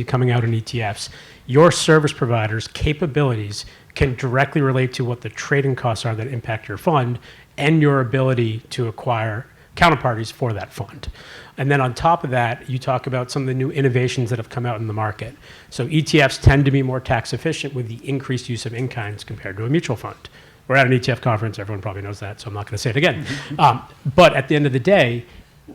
coming out in ETFs, your service provider's capabilities can directly relate to what the trading costs are that impact your fund and your ability to acquire counterparties for that fund. And then on top of that, you talk about some of the new innovations that have come out in the market. So ETFs tend to be more tax efficient with the increased use of in-kinds compared to a mutual fund. We're at an ETF conference, everyone probably knows that, so I'm not going to say it again. But at the end of the day,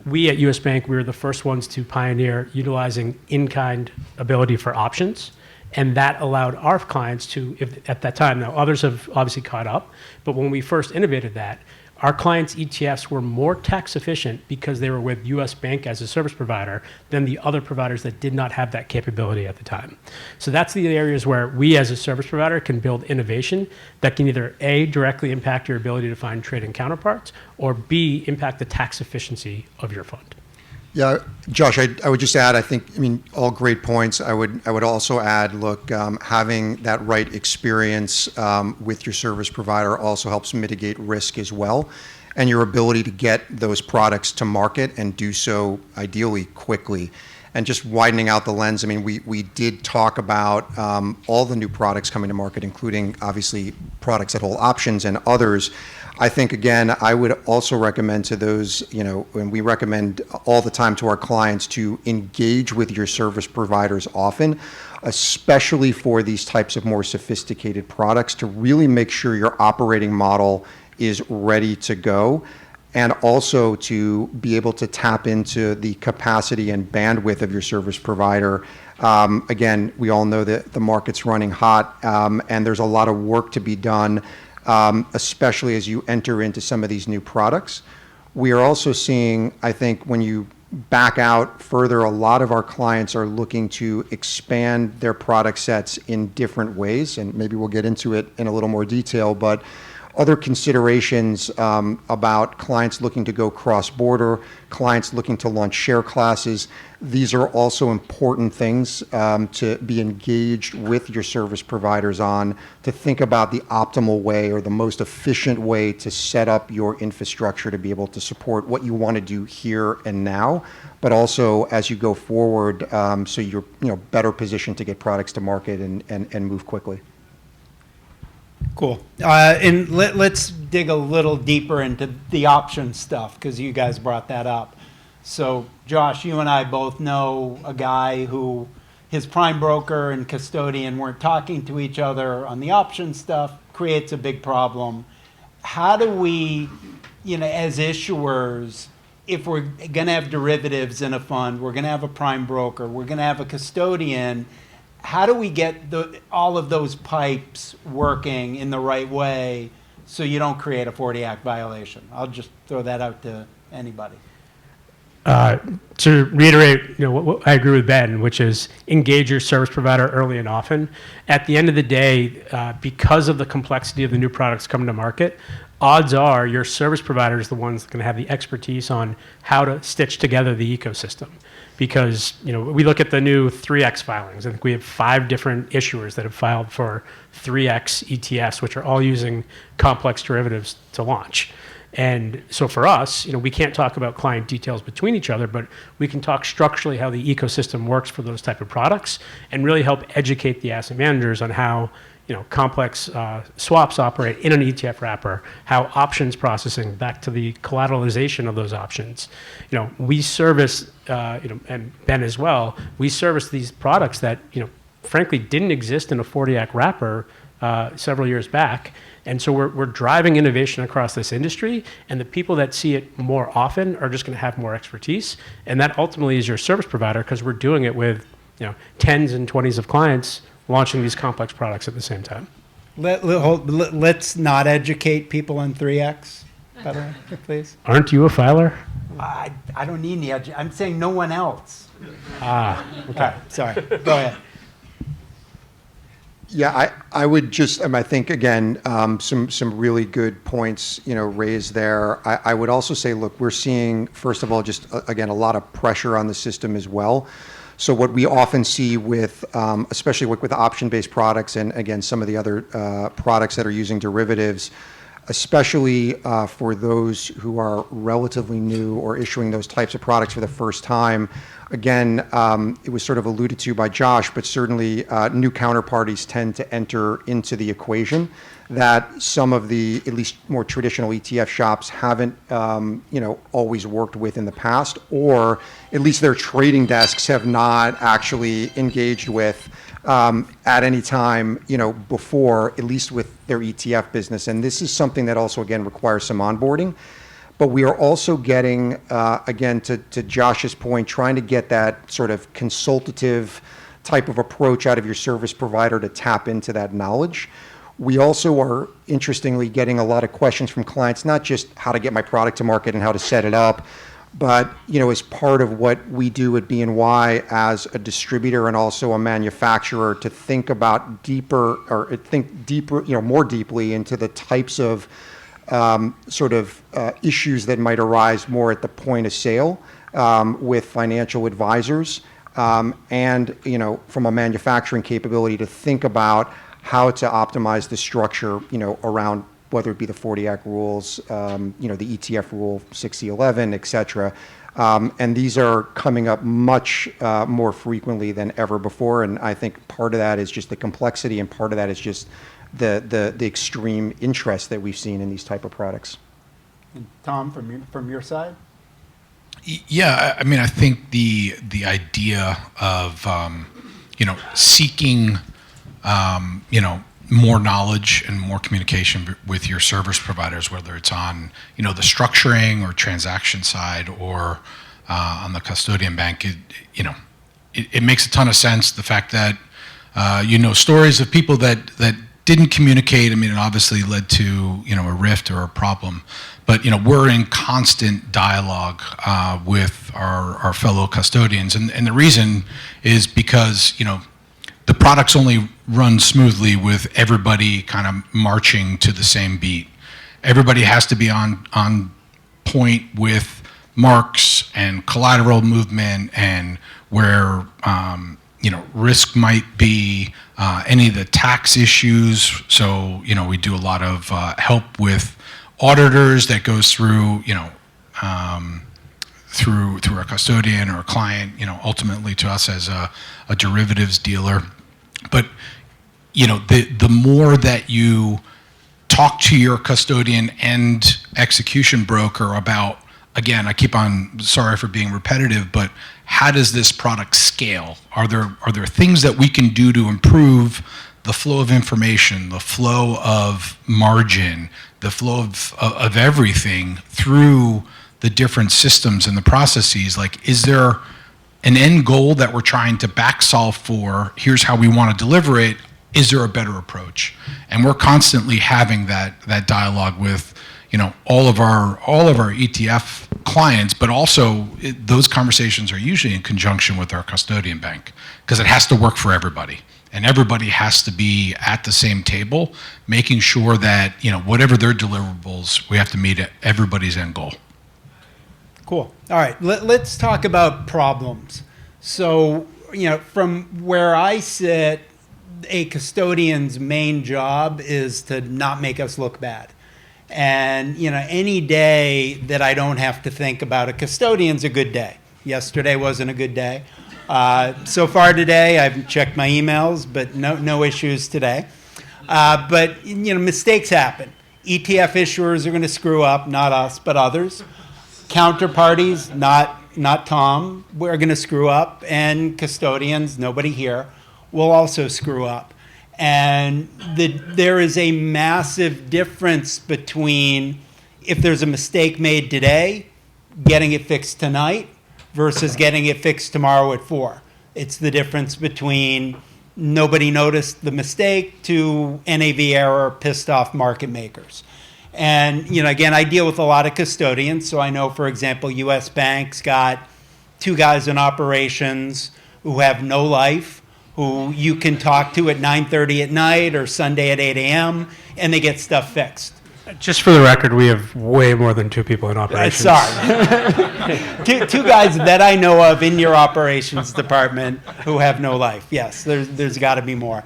we at US Bank, we were the first ones to pioneer utilizing in-kind ability for options. And that allowed our clients to, at that time, now others have obviously caught up, but when we first innovated that, our clients' ETFs were more tax efficient because they were with US Bank as a service provider than the other providers that did not have that capability at the time. So that's the areas where we as a service provider can build innovation that can either A, directly impact your ability to find trading counterparts, or B, impact the tax efficiency of your fund. Yeah, Josh, I would just add, I mean, all great points. I would also add, look, having that right experience with your service provider also helps mitigate risk as well, and your ability to get those products to market and do so ideally quickly. And just widening out the lens, I mean, we did talk about all the new products coming to market, including obviously products that hold options and others. I think, again, I would also recommend to those, and we recommend all the time to our clients to engage with your service providers often, especially for these types of more sophisticated products, to really make sure your operating model is ready to go, and also to be able to tap into the capacity and bandwidth of your service provider. Again, we all know that the market's running hot, and there's a lot of work to be done, especially as you enter into some of these new products. We are also seeing, I think, when you back out further, a lot of our clients are looking to expand their product sets in different ways, and maybe we'll get into it in a little more detail, but other considerations about clients looking to go cross-border, clients looking to launch share classes. These are also important things to be engaged with your service providers on, to think about the optimal way or the most efficient way to set up your infrastructure to be able to support what you want to do here and now, but also as you go forward, so you're better positioned to get products to market and move quickly. Cool. And let's dig a little deeper into the option stuff, because you guys brought that up. So, Josh, you and I both know a guy who his prime broker and custodian weren't talking to each other on the option stuff, creates a big problem. How do we, as issuers, if we're going to have derivatives in a fund, we're going to have a prime broker, we're going to have a custodian, how do we get all of those pipes working in the right way so you don't create a 40 Act violation? I'll just throw that out to anybody. To reiterate, what I agree with Ben, which is engage your service provider early and often. At the end of the day, because of the complexity of the new products coming to market, odds are your service provider is the ones that are going to have the expertise on how to stitch together the ecosystem. Because we look at the new 3X filings. I think we have 5 different issuers that have filed for 3X ETFs, which are all using complex derivatives to launch. And so for us, we can't talk about client details between each other, but we can talk structurally how the ecosystem works for those type of products and really help educate the asset managers on how complex swaps operate in an ETF wrapper, how options processing back to the collateralization of those options. We service, and Ben as well, we service these products that, frankly, didn't exist in a 40 Act wrapper several years back. And so we're driving innovation across this industry, and the people that see it more often are just going to have more expertise. And that ultimately is your service provider, because we're doing it with tens and 20s of clients launching these complex products at the same time. Let's not educate people on 3X, by the way, please. Aren't you a filer? I don't need any I'm saying no one else. Okay. Sorry. Go ahead. Yeah, I would just, I think, again, some really good points, raised there. I would also say, look, we're seeing, first of all, just, again, a lot of pressure on the system as well. So what we often see with, especially with option-based products and, again, some of the other products that are using derivatives, especially for those who are relatively new or issuing those types of products for the first time. Again, it was sort of alluded to by Josh, but certainly new counterparties tend to enter into the equation that some of the, at least more traditional ETF shops haven't, always worked with in the past, or at least their trading desks have not actually engaged with at any time, before, at least with their ETF business. And this is something that also, again, requires some onboarding. But we are also getting, again, to Josh's point, trying to get that sort of consultative type of approach out of your service provider to tap into that knowledge. We also are, interestingly, getting a lot of questions from clients, not just how to get my product to market and how to set it up, but, as part of what we do at BNY as a distributor and also a manufacturer, to think about deeper, or think deeper, more deeply into the types of issues that might arise more at the point of sale with financial advisors, and from a manufacturing capability to think about how to optimize the structure, around whether it be the 40 Act rules, the ETF rule 6011, et cetera. And these are coming up much more frequently than ever before. And I think part of that is just the complexity, and part of that is just the extreme interest that we've seen in these type of products. And Tom, from your side? Yeah, I mean, I think the idea of seeking more knowledge and more communication with your service providers, whether it's on the structuring or transaction side, or on the custodian bank, it makes a ton of sense. The fact that stories of people that didn't communicate. I mean, it obviously led to a rift or a problem, but we're in constant dialogue with our fellow custodians, and the reason is because the products only run smoothly with everybody kind of marching to the same beat. Everybody has to be on point with marks and collateral movement, and where risk might be, any of the tax issues. So we do a lot of help with auditors that goes through through our custodian or a client, ultimately to us as a derivatives dealer. But the more that you talk to your custodian and execution broker about, again, I keep on, sorry for being repetitive, but how does this product scale? Are there things that we can do to improve the flow of information, the flow of margin, the flow of everything through the different systems and the processes? Like, is there an end goal that we're trying to back solve for? Here's how we want to deliver it. Is there a better approach? And we're constantly having that dialogue with all of our ETF clients, but also those conversations are usually in conjunction with our custodian bank, because it has to work for everybody, and everybody has to be at the same table, making sure that whatever their deliverables, we have to meet everybody's end goal. Cool. All right, let's talk about problems. So, from where I sit, a custodian's main job is to not make us look bad. And, any day that I don't have to think about a custodian's a good day. Yesterday wasn't a good day. So far today, I've checked my emails, but no issues today. But, mistakes happen. ETF issuers are going to screw up, not us, but others. Counterparties, not Tom, we're going to screw up, and custodians, nobody here, will also screw up. And there is a massive difference between, if there's a mistake made today, getting it fixed tonight versus getting it fixed tomorrow at 4. It's the difference between nobody noticed the mistake to NAV error, pissed off market makers. And, again, I deal with a lot of custodians. So I know, for example, U.S. Bank's got 2 guys in operations who have no life, who you can talk to at 9:30 at night or Sunday at 8 a.m., and they get stuff fixed. Just for the record, we have way more than 2 people in operations. Sorry. two guys that I know of in your operations department who have no life. Yes, there's got to be more.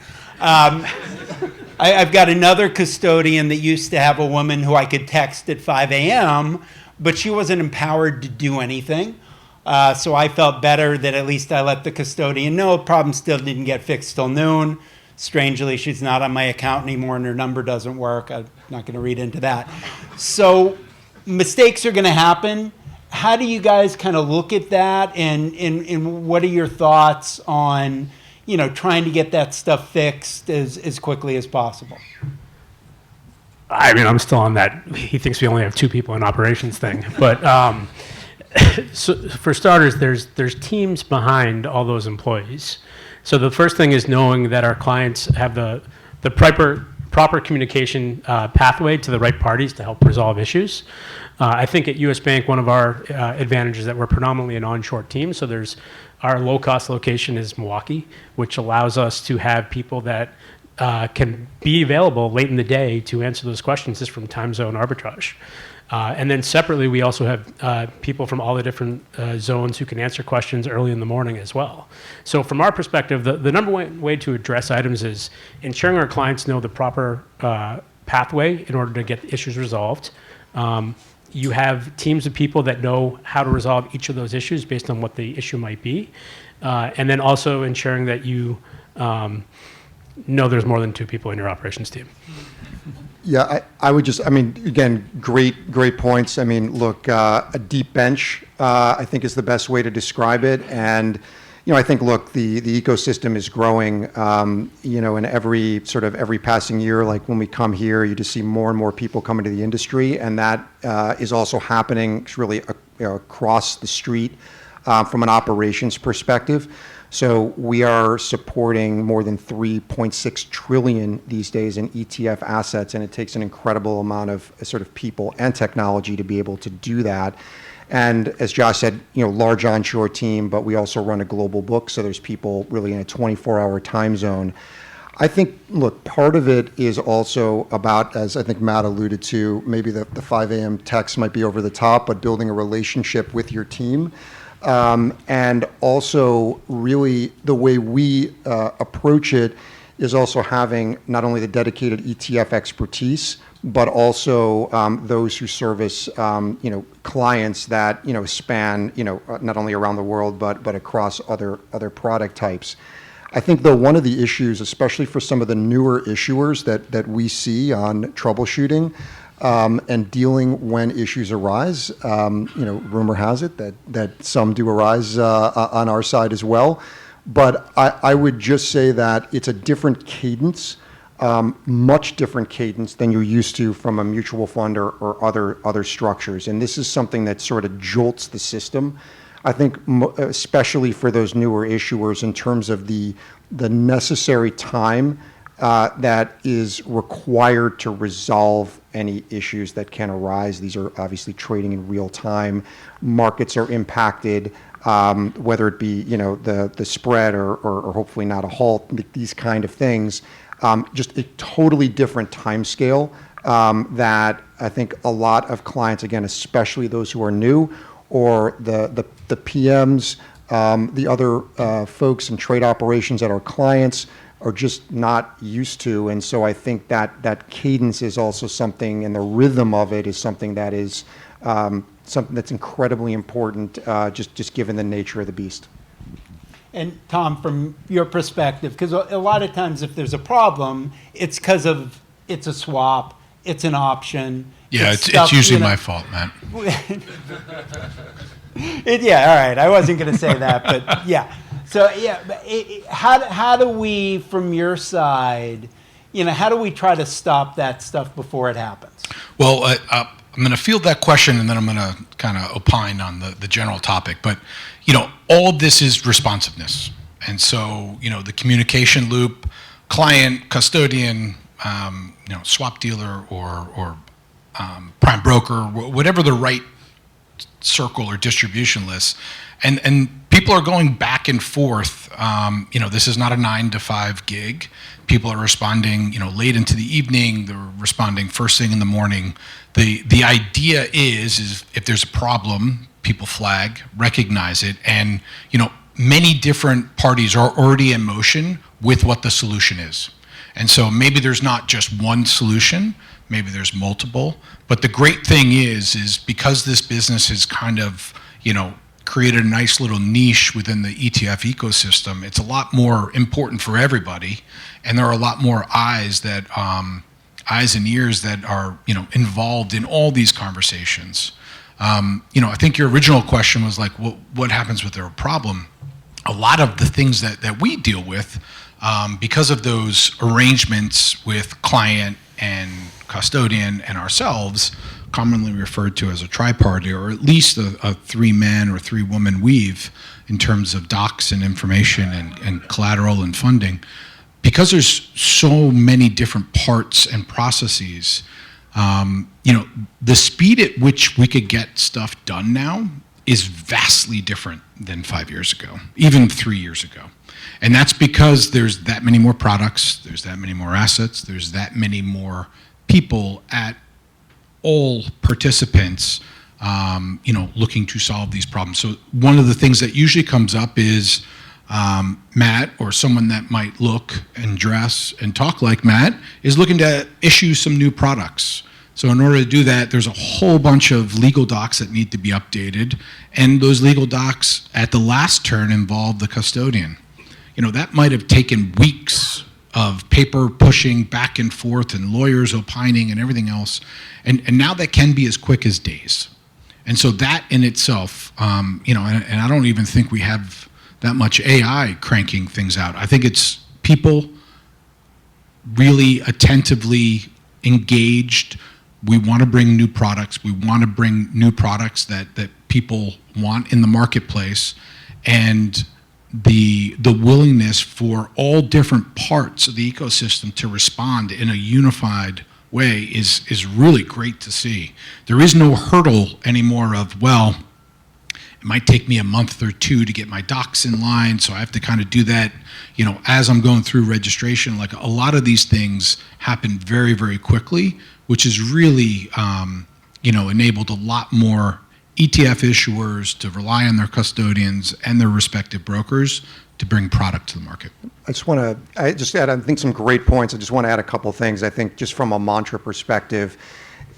I've got another custodian that used to have a woman who I could text at 5 a.m., but she wasn't empowered to do anything. So I felt better that at least I let the custodian know. Problem still didn't get fixed till noon. Strangely, she's not on my account anymore and her number doesn't work. I'm not going to read into that. So mistakes are going to happen. How do you guys kind of look at that, and what are your thoughts on, trying to get that stuff fixed as quickly as possible? I mean, I'm still on that. He thinks we only have 2 people in operations thing, but so for starters, there's teams behind all those employees. So the first thing is knowing that our clients have the proper communication pathway to the right parties to help resolve issues. I think at U.S. Bank, one of our advantages is that we're predominantly an onshore team. So our low-cost location is Milwaukee, which allows us to have people that can be available late in the day to answer those questions just from time zone arbitrage. And then separately, we also have people from all the different zones who can answer questions early in the morning as well. So from our perspective, the number one way to address items is ensuring our clients know the proper pathway in order to get issues resolved. You have teams of people that know how to resolve each of those issues based on what the issue might be. And then also ensuring that you know there's more than 2 people in your operations team. Yeah, I would again, great points. I mean, look, a deep bench, I think is the best way to describe it. And, I think, look, the ecosystem is growing, in every passing year. Like when we come here, you just see more and more people coming to the industry. And that is also happening really across the street from an operations perspective. So we are supporting more than 3.6 trillion these days in ETF assets, and it takes an incredible amount of sort of people and technology to be able to do that. And as Josh said, large onshore team, but we also run a global book, so there's people really in a 24-hour time zone. I think, look, part of it is also about, as I think Matt alluded to, maybe the 5 a.m. text might be over the top, but building a relationship with your team. And also really the way we approach it is also having not only the dedicated ETF expertise, but also those who service clients that span not only around the world but across other product types. I think, though, one of the issues, especially for some of the newer issuers that we see on troubleshooting and dealing when issues arise, rumor has it that some do arise on our side as well. But I would just say that it's a different cadence, much different cadence than you're used to from a mutual fund or other structures. And this is something that sort of jolts the system. I think especially for those newer issuers in terms of the necessary time that is required to resolve any issues that can arise. These are obviously trading in real time. Markets are impacted, whether it be the spread or hopefully not a halt. These kind of things, just a totally different time scale that I think a lot of clients, again, especially those who are new, or the PMs, the other folks in trade operations at our clients are just not used to. And so I think that cadence is also something, and the rhythm of it is something that is something that's incredibly important, just given the nature of the beast. And Tom, from your perspective, because a lot of times if there's a problem, it's because of it's a swap, it's an option. Yeah, it's usually my fault, man. Yeah, all right. I wasn't going to say that, but yeah. So yeah, how do we, from your side, how do we try to stop that stuff before it happens? Well, I'm going to field that question, and then I'm going to kind of opine on the general topic. But all of this is responsiveness, and so the communication loop, client, custodian, swap dealer, or prime broker, whatever the right circle or distribution list, and people are going back and forth. This is not a 9-to-5 gig. People are responding, late into the evening. They're responding first thing in the morning. The idea is if there's a problem, people flag, recognize it, and many different parties are already in motion with what the solution is. And so maybe there's not just one solution, maybe there's multiple. But the great thing is because this business has kind of, created a nice little niche within the ETF ecosystem, it's a lot more important for everybody. And there are a lot more eyes and ears that are, involved in all these conversations. I think your original question was like, what happens with their problem? A lot of the things that we deal with, because of those arrangements with client and custodian and ourselves, commonly referred to as a tri-party, or at least a three-man or three-woman weave in terms of docs and information and collateral and funding. Because there's so many different parts and processes, the speed at which we could get stuff done now is vastly different than 5 years ago, even 3 years ago. And that's because there's that many more products, there's that many more assets, there's that many more people at all participants, looking to solve these problems. So one of the things that usually comes up is Matt, or someone that might look and dress and talk like Matt, is looking to issue some new products. So in order to do that, there's a whole bunch of legal docs that need to be updated, and those legal docs at the last turn involve the custodian. That might have taken weeks of paper pushing back and forth and lawyers opining and everything else, and now that can be as quick as days. And so that in itself, and I don't even think we have that much AI cranking things out. I think it's people really attentively engaged. We want to bring new products. We want to bring new products that people want in the marketplace, and the willingness for all different parts of the ecosystem to respond in a unified way is really great to see. There is no hurdle anymore of, well, it might take me a month or two to get my docs in line, so I have to kind of do that, as I'm going through registration. Like, a lot of these things happen very, very quickly, which has really, enabled a lot more ETF issuers to rely on their custodians and their respective brokers to bring product to the market. I just add, I think, some great points. I just want to add a couple things. I think just from a mantra perspective,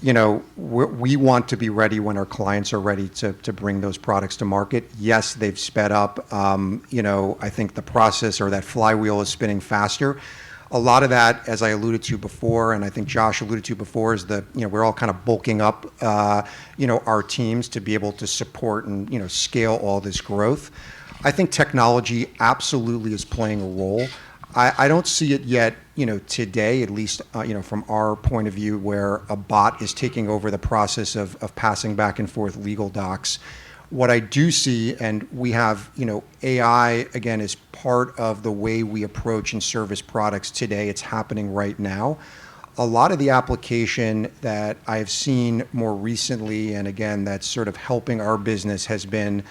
we want to be ready when our clients are ready to bring those products to market. Yes, they've sped up. I think the process, or that flywheel, is spinning faster. A lot of that, as I alluded to before, and I think Josh alluded to before, is we're all kind of bulking up, our teams to be able to support and, scale all this growth. I think technology absolutely is playing a role. I don't see it yet, today, at least, from our point of view, where a bot is taking over the process of passing back and forth legal docs. What I do see, and we have, AI, again, is part of the way we approach and service products today. It's happening right now. A lot of the application that I've seen more recently, and again, that's sort of helping our business, has been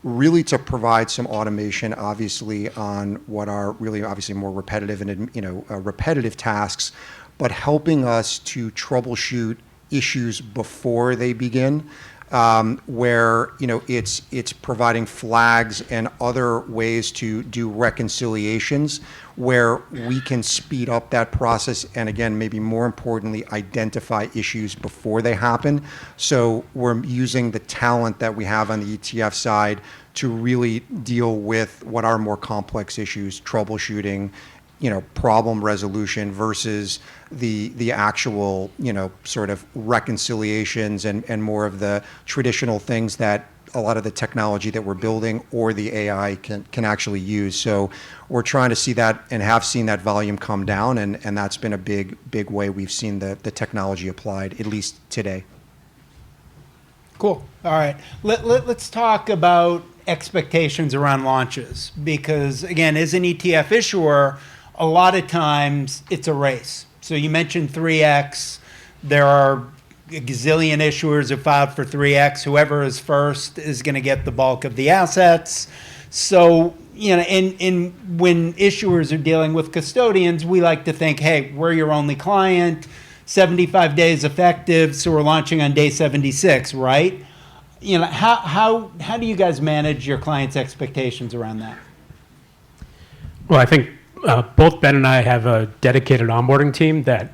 really to provide some automation, obviously, on what are really obviously more repetitive and, repetitive tasks, but helping us to troubleshoot issues before they begin. Where it's providing flags and other ways to do reconciliations where we can speed up that process, and again, maybe more importantly, identify issues before they happen. So we're using the talent that we have on the ETF side to really deal with what are more complex issues, troubleshooting, problem resolution, versus the actual, sort of reconciliations and more of the traditional things that a lot of the technology that we're building or the AI can actually use. So we're trying to see that, and have seen that volume come down, and that's been a big way we've seen the technology applied, at least today. Cool. All right. Let's talk about expectations around launches, because again, as an ETF issuer, a lot of times it's a race. So you mentioned 3X. There are a gazillion issuers who filed for 3X. Whoever is first is going to get the bulk of the assets. So, and when issuers are dealing with custodians, we like to think, hey, we're your only client, 75 days effective, so we're launching on day 76, right? How do you guys manage your clients' expectations around that? Well, I think both Ben and I have a dedicated onboarding team that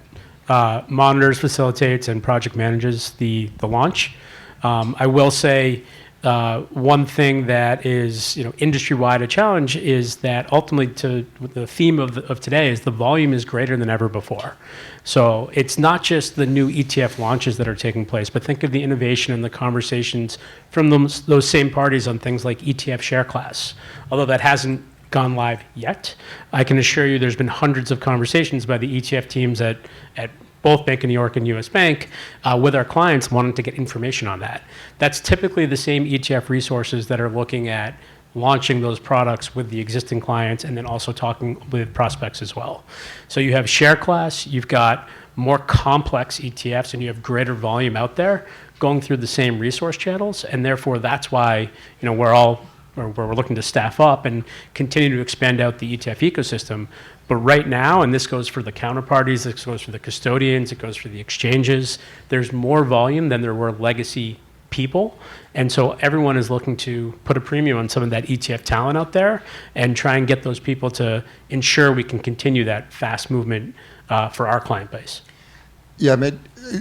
monitors, facilitates, and project manages the launch. I will say one thing that is industry-wide a challenge is that ultimately the theme of today is the volume is greater than ever before. So it's not just the new ETF launches that are taking place, but think of the innovation and the conversations from those same parties on things like ETF share class. Although that hasn't gone live yet, I can assure you there's been hundreds of conversations by the ETF teams at both Bank of New York and US Bank with our clients wanting to get information on that. That's typically the same ETF resources that are looking at launching those products with the existing clients and then also talking with prospects as well. So you have share class, you've got more complex ETFs, and you have greater volume out there going through the same resource channels, and therefore that's why we're looking to staff up and continue to expand out the ETF ecosystem. But right now, and this goes for the counterparties, this goes for the custodians, it goes for the exchanges, there's more volume than there were legacy people. And so everyone is looking to put a premium on some of that ETF talent out there and try and get those people to ensure we can continue that fast movement for our client base. Yeah,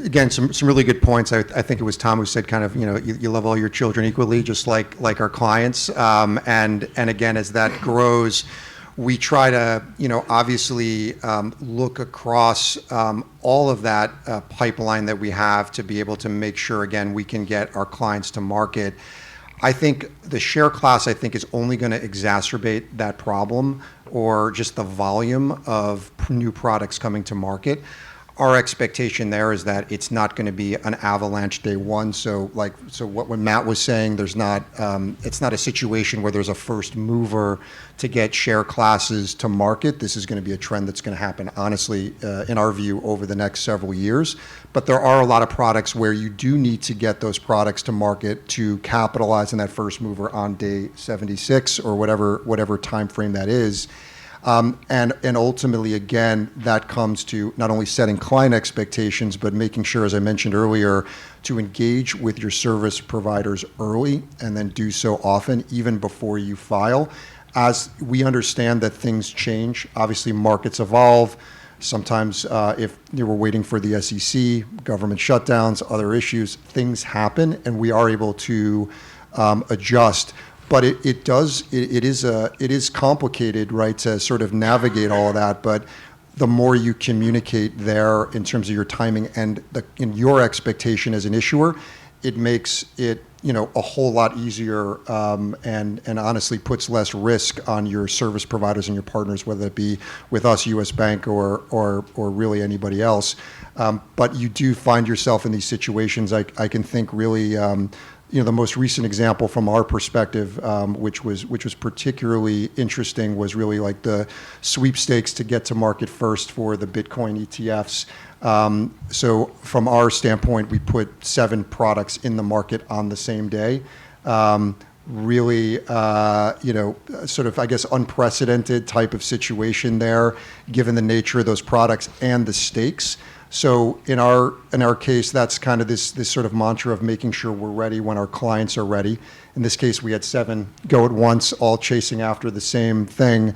again, some really good points. I think it was Tom who said kind of, you love all your children equally, just like our clients. And again, as that grows, we try to, obviously look across all of that pipeline that we have to be able to make sure, again, we can get our clients to market. I think the share class, is only going to exacerbate that problem, or just the volume of new products coming to market. Our expectation there is that it's not going to be an avalanche day one. So what Matt was saying, it's not a situation where there's a first mover to get share classes to market. This is going to be a trend that's going to happen, honestly, in our view, over the next several years. But there are a lot of products where you do need to get those products to market to capitalize on that first mover on day 76 or whatever time frame that is. And ultimately, again, that comes to not only setting client expectations, but making sure, as I mentioned earlier, to engage with your service providers early and then do so often, even before you file. As we understand that things change, obviously markets evolve. Sometimes if you were waiting for the SEC, government shutdowns, other issues, things happen, and we are able to adjust. But it is complicated, right, to sort of navigate all of that. But the more you communicate there in terms of your timing and in your expectation as an issuer, it makes it a whole lot easier and honestly puts less risk on your service providers and your partners, whether it be with us, US Bank, or really anybody else. But you do find yourself in these situations. I can think really. The most recent example from our perspective, which was particularly interesting, was really like the sweepstakes to get to market first for the Bitcoin ETFs. So from our standpoint, we put 7 products in the market on the same day. Really, sort of, I guess, unprecedented type of situation there, given the nature of those products and the stakes. So in our case, that's kind of this sort of mantra of making sure we're ready when our clients are ready. In this case, we had 7 go at once, all chasing after the same thing.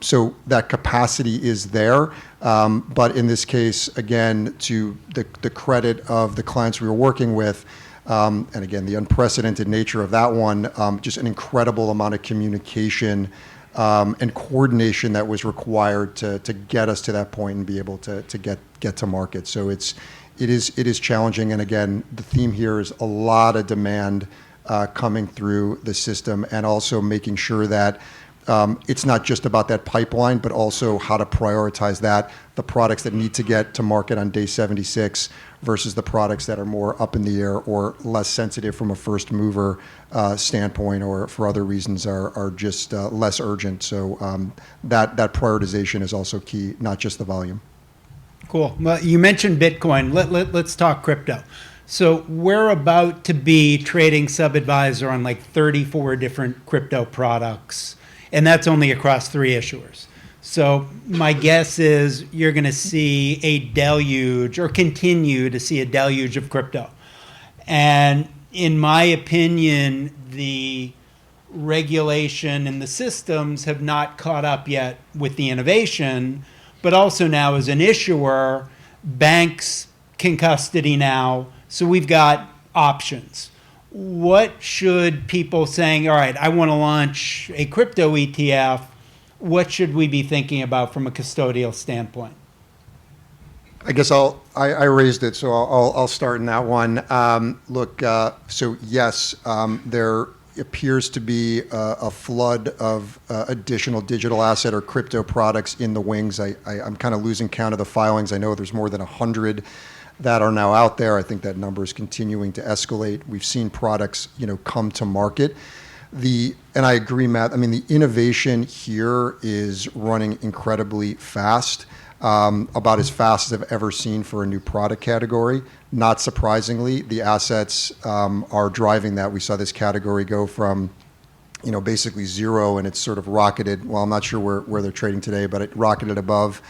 So that capacity is there. But in this case, again, to the credit of the clients we were working with, and again, the unprecedented nature of that one, just an incredible amount of communication and coordination that was required to get us to that point and be able to get to market. So it is challenging, and again, the theme here is a lot of demand coming through the system, and also making sure that it's not just about that pipeline, but also how to prioritize that, the products that need to get to market on day 76 versus the products that are more up in the air or less sensitive from a first mover standpoint, or for other reasons are just less urgent. So that prioritization is also key, not just the volume. Cool. Well, you mentioned Bitcoin. Let's talk crypto. So we're about to be trading sub-advisor on like 34 different crypto products, and that's only across 3 issuers. So my guess is you're going to see a deluge, or continue to see a deluge of crypto. And in my opinion, the regulation and the systems have not caught up yet with the innovation, but also now as an issuer, banks can custody now, so we've got options. What should people saying, all right, I want to launch a crypto ETF, what should we be thinking about from a custodial standpoint? I guess I raised it, so I'll start in that one. Look, so yes, there appears to be a flood of additional digital asset or crypto products in the wings. I'm kind of losing count of the filings. I know there's more than 100 that are now out there. I think that number is continuing to escalate. We've seen products, come to market. And I agree, Matt. I mean, the innovation here is running incredibly fast. About as fast as I've ever seen for a new product category. Not surprisingly, the assets are driving that. We saw this category go from, basically zero, and it's sort of rocketed. Well, I'm not sure where they're trading today, but it rocketed above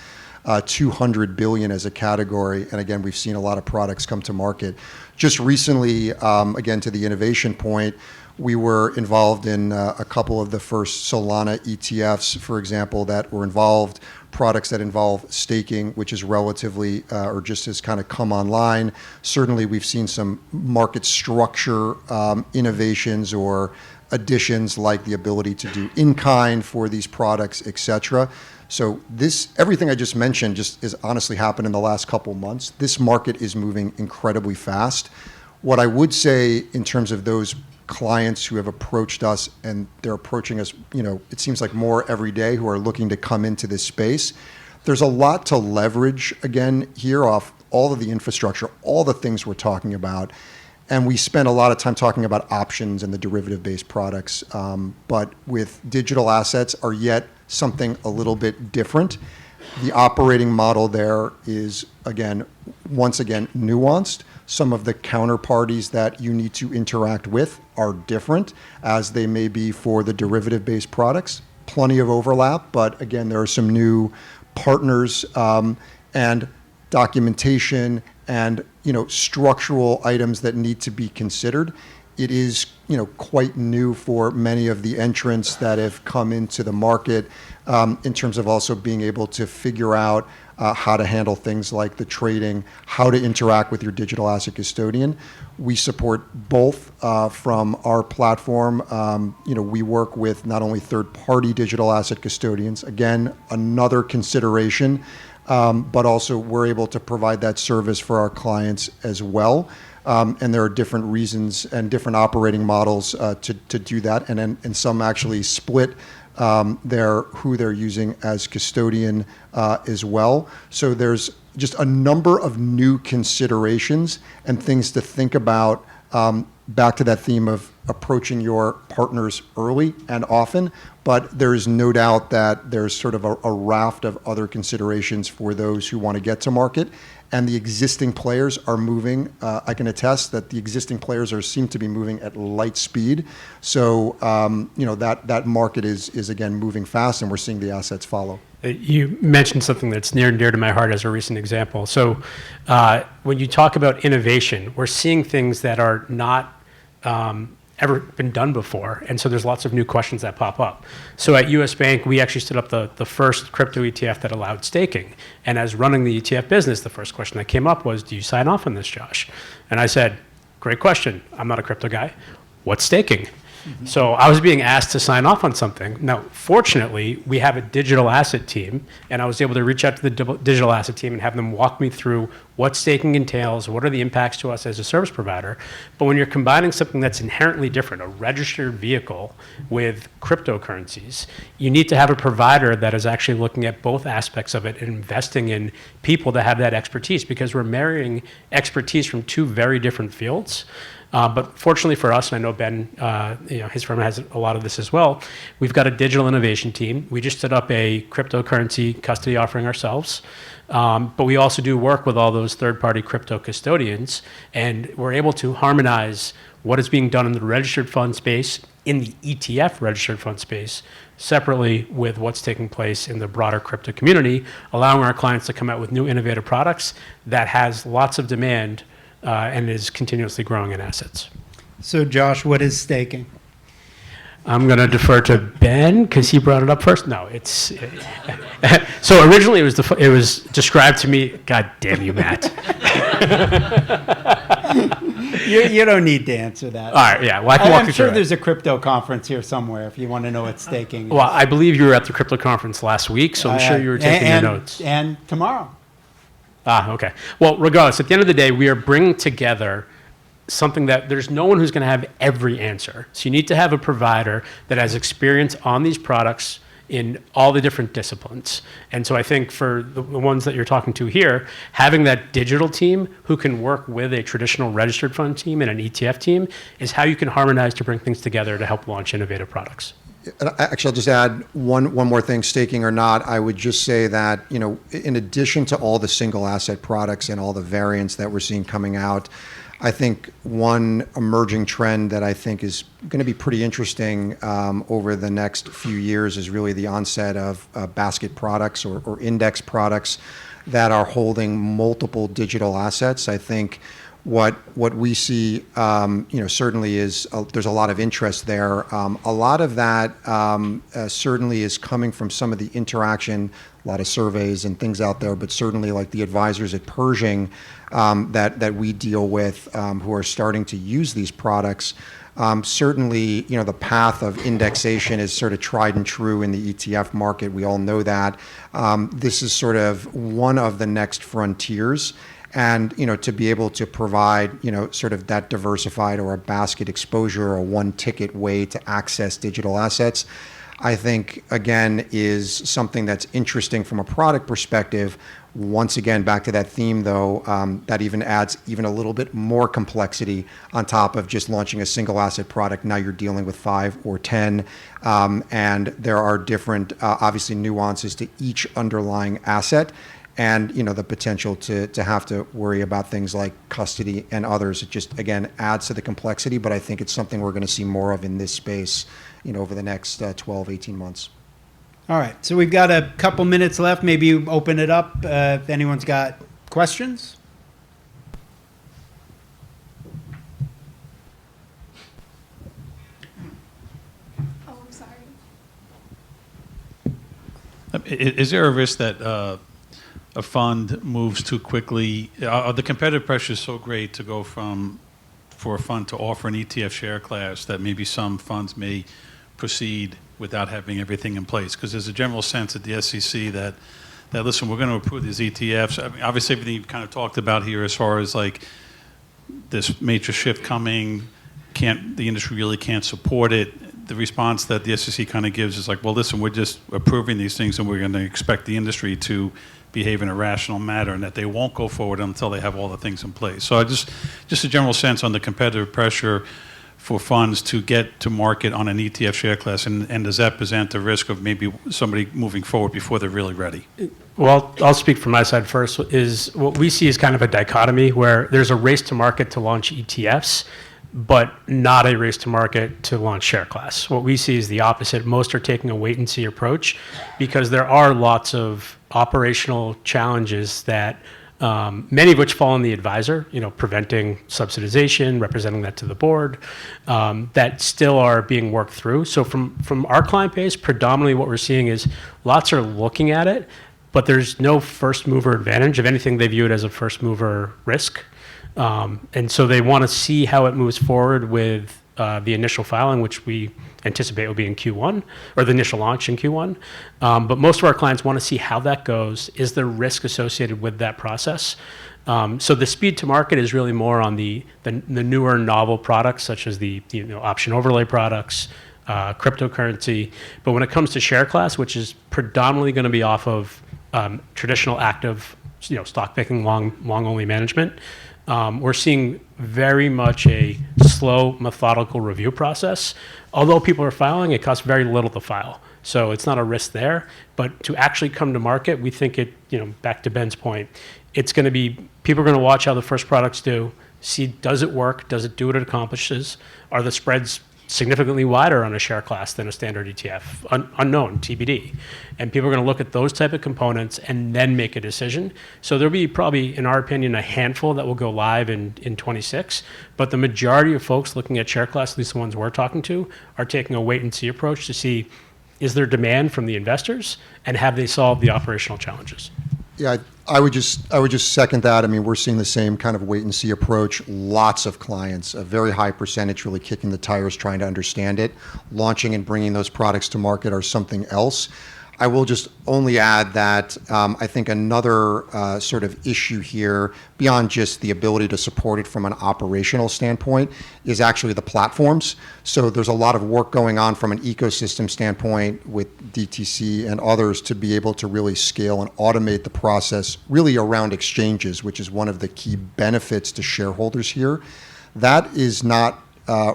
200 billion as a category. And again, we've seen a lot of products come to market. Just recently, again, to the innovation point, we were involved in a couple of the first Solana ETFs, for example, that were involved, products that involve staking, which is relatively, or just has kind of come online. Certainly, we've seen some market structure innovations or additions like the ability to do in-kind for these products, et cetera. So everything I just mentioned just is honestly happened in the last couple months. This market is moving incredibly fast. What I would say in terms of those clients who have approached us, and they're approaching us, it seems like more every day, who are looking to come into this space. There's a lot to leverage again here off all of the infrastructure, all the things we're talking about. And we spend a lot of time talking about options and the derivative-based products, but with digital assets are yet something a little bit different. The operating model there is, once again, nuanced. Some of the counterparties that you need to interact with are different, as they may be for the derivative-based products. Plenty of overlap, but again, there are some new partners and documentation and structural items that need to be considered. It is quite new for many of the entrants that have come into the market in terms of also being able to figure out how to handle things like the trading, how to interact with your digital asset custodian. We support both from our platform. We work with not only third-party digital asset custodians, again, another consideration, but also we're able to provide that service for our clients as well. And there are different reasons and different operating models to do that, and some actually split who they're using as custodian as well. So there's just a number of new considerations and things to think about, back to that theme of approaching your partners early and often, but there is no doubt that there's sort of a raft of other considerations for those who want to get to market. And the existing players are moving. I can attest that the existing players seem to be moving at light speed. So that market is again moving fast, and we're seeing the assets follow. You mentioned something that's near and dear to my heart as a recent example. So when you talk about innovation, we're seeing things that are not ever been done before. And so there's lots of new questions that pop up. So at US Bank, we actually stood up the first crypto ETF that allowed staking. And as running the ETF business, the first question that came up was, do you sign off on this, Josh? And I said, great question. I'm not a crypto guy. What's staking? So I was being asked to sign off on something. Now, fortunately, we have a digital asset team, and I was able to reach out to the digital asset team and have them walk me through what staking entails, what are the impacts to us as a service provider. But when you're combining something that's inherently different, a registered vehicle with cryptocurrencies, you need to have a provider that is actually looking at both aspects of it and investing in people that have that expertise, because we're marrying expertise from two very different fields. But fortunately for us, and I know Ben, his firm has a lot of this as well, we've got a digital innovation team. We just stood up a cryptocurrency custody offering ourselves. But we also do work with all those third-party crypto custodians, and we're able to harmonize what is being done in the registered fund space, in the ETF registered fund space, separately with what's taking place in the broader crypto community, allowing our clients to come out with new innovative products that has lots of demand and is continuously growing in assets. So Josh, what is staking? I'm going to defer to Ben because he brought it up first. No, it's so originally it was described to me. God damn you, Matt. You don't need to answer that. All right, yeah. Well, I can walk I'm you sure through there's it. a crypto conference here somewhere if you want to know what staking is. Well, I believe you were at the crypto conference last week, so I'm sure you were taking your notes. And tomorrow. Okay. Well, regardless, at the end of the day, we are bringing together something that there's no one who's going to have every answer. So you need to have a provider that has experience on these products in all the different disciplines. And so I think for the ones that you're talking to here, having that digital team who can work with a traditional registered fund team and an ETF team is how you can harmonize to bring things together to help launch innovative products. Actually, I'll just add one more thing, staking or not. I would just say that, in addition to all the single asset products and all the variants that we're seeing coming out, I think one emerging trend that I think is going to be pretty interesting over the next few years is really the onset of basket products or index products that are holding multiple digital assets. I think what we see, certainly is there's a lot of interest there. A lot of that certainly is coming from some of the interaction, a lot of surveys and things out there, but certainly like the advisors at Pershing that we deal with who are starting to use these products. Certainly, the path of indexation is sort of tried and true in the ETF market. We all know that. This is sort of one of the next frontiers. And, to be able to provide, sort of that diversified or a basket exposure or a one ticket way to access digital assets, I think, again, is something that's interesting from a product perspective. Once again, back to that theme, though, that even adds even a little bit more complexity on top of just launching a single asset product. Now you're dealing with 5 or 10, and there are different, obviously, nuances to each underlying asset. And the potential to have to worry about things like custody and others. It just, again, adds to the complexity, but I think it's something we're going to see more of in this space over the next 12, 18 months. All right, so we've got a couple minutes left. Maybe you open it up if anyone's got questions. Oh, I'm sorry. Is there a risk that a fund moves too quickly? The competitive pressure is so great to go for a fund to offer an ETF share class that maybe some funds may proceed without having everything in place? Because there's a general sense at the SEC that listen, we're going to approve these ETFs. I mean, obviously, everything you've kind of talked about here as far as like this major shift coming, the industry really can't support it. The response that the SEC kind of gives is like, well, listen, we're just approving these things and we're going to expect the industry to behave in a rational manner and that they won't go forward until they have all the things in place. So just a general sense on the competitive pressure for funds to get to market on an ETF share class, and does that present a risk of maybe somebody moving forward before they're really ready? Well, I'll speak from my side first. Is what we see is kind of a dichotomy where there's a race to market to launch ETFs, but not a race to market to launch share class. What we see is the opposite. Most are taking a wait and see approach because there are lots of operational challenges that many of which fall on the advisor, preventing subsidization, representing that to the board, that still are being worked through. So from our client base, predominantly what we're seeing is lots are looking at it, but there's no first mover advantage. If anything, they view it as a first mover risk. And so they want to see how it moves forward with the initial filing, which we anticipate will be in Q1, or the initial launch in Q1. But most of our clients want to see how that goes. Is there risk associated with that process? So the speed to market is really more on the newer novel products, such as the option overlay products, cryptocurrency. But when it comes to share class, which is predominantly going to be off of traditional active, stock picking, long only management, we're seeing very much a slow, methodical review process. Although people are filing, it costs very little to file. So it's not a risk there. But to actually come to market, we think back to Ben's point, it's going to be, people are going to watch how the first products do, see does it work, does it do what it accomplishes, are the spreads significantly wider on a share class than a standard ETF, unknown, TBD. And people are going to look at those type of components and then make a decision. So there'll be probably, in our opinion, a handful that will go live in 26. But the majority of folks looking at share class, at least the ones we're talking to, are taking a wait and see approach to see, is there demand from the investors and have they solved the operational challenges? Yeah, I would just second that. I mean, we're seeing the same kind of wait and see approach. Lots of clients, a very high percentage really kicking the tires, trying to understand it. Launching and bringing those products to market are something else. I will just only add that I think another sort of issue here, beyond just the ability to support it from an operational standpoint, is actually the platforms. So there's a lot of work going on from an ecosystem standpoint with DTC and others to be able to really scale and automate the process really around exchanges, which is one of the key benefits to shareholders here. That is not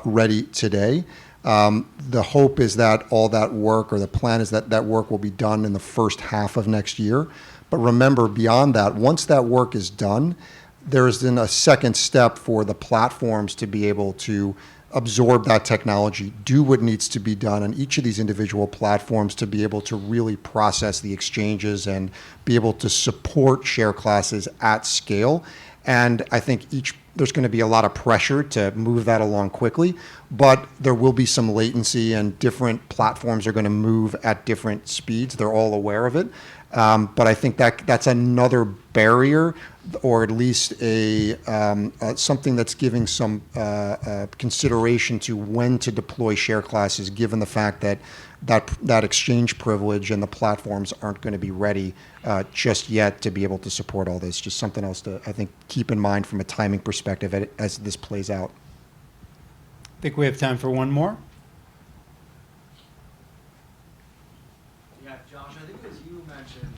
ready today. The hope is that all that work, or the plan is that that work will be done in the first half of next year. But remember, beyond that, once that work is done, there is then a second step for the platforms to be able to absorb that technology, do what needs to be done on each of these individual platforms to be able to really process the exchanges and be able to support share classes at scale. And I think there's going to be a lot of pressure to move that along quickly, but there will be some latency and different platforms are going to move at different speeds. They're all aware of it. But I think that's another barrier, or at least something that's giving some consideration to when to deploy share classes, given the fact that exchange privilege and the platforms aren't going to be ready just yet to be able to support all this. Just something else to, I think, keep in mind from a timing perspective as this plays out. I think we have time for one more. Yeah, Josh, I think as you mentioned,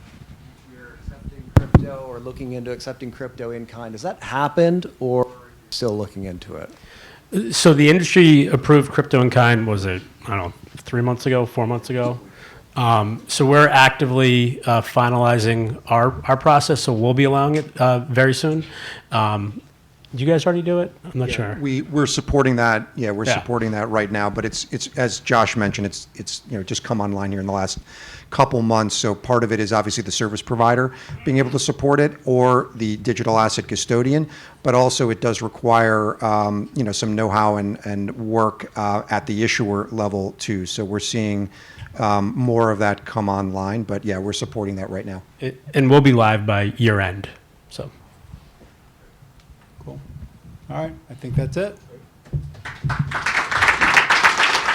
you're accepting crypto or looking into accepting crypto in kind. Has that happened, or are you still looking into it? So the industry approved crypto in kind, was it, I don't know, 3 months ago, 4 months ago? So we're actively finalizing our process, so we'll be allowing it very soon. Do you guys already do it? I'm not sure. We're supporting that. Yeah, we're Yeah. supporting that right now. But it's as Josh mentioned, it's just come online here in the last couple months. So part of it is obviously the service provider being able to support it, or the digital asset custodian. But also it does require some know-how and work at the issuer level too. So we're seeing more of that come online. But yeah, we're supporting that right now. And we'll be live by year end. So. Cool. All right, I think that's it.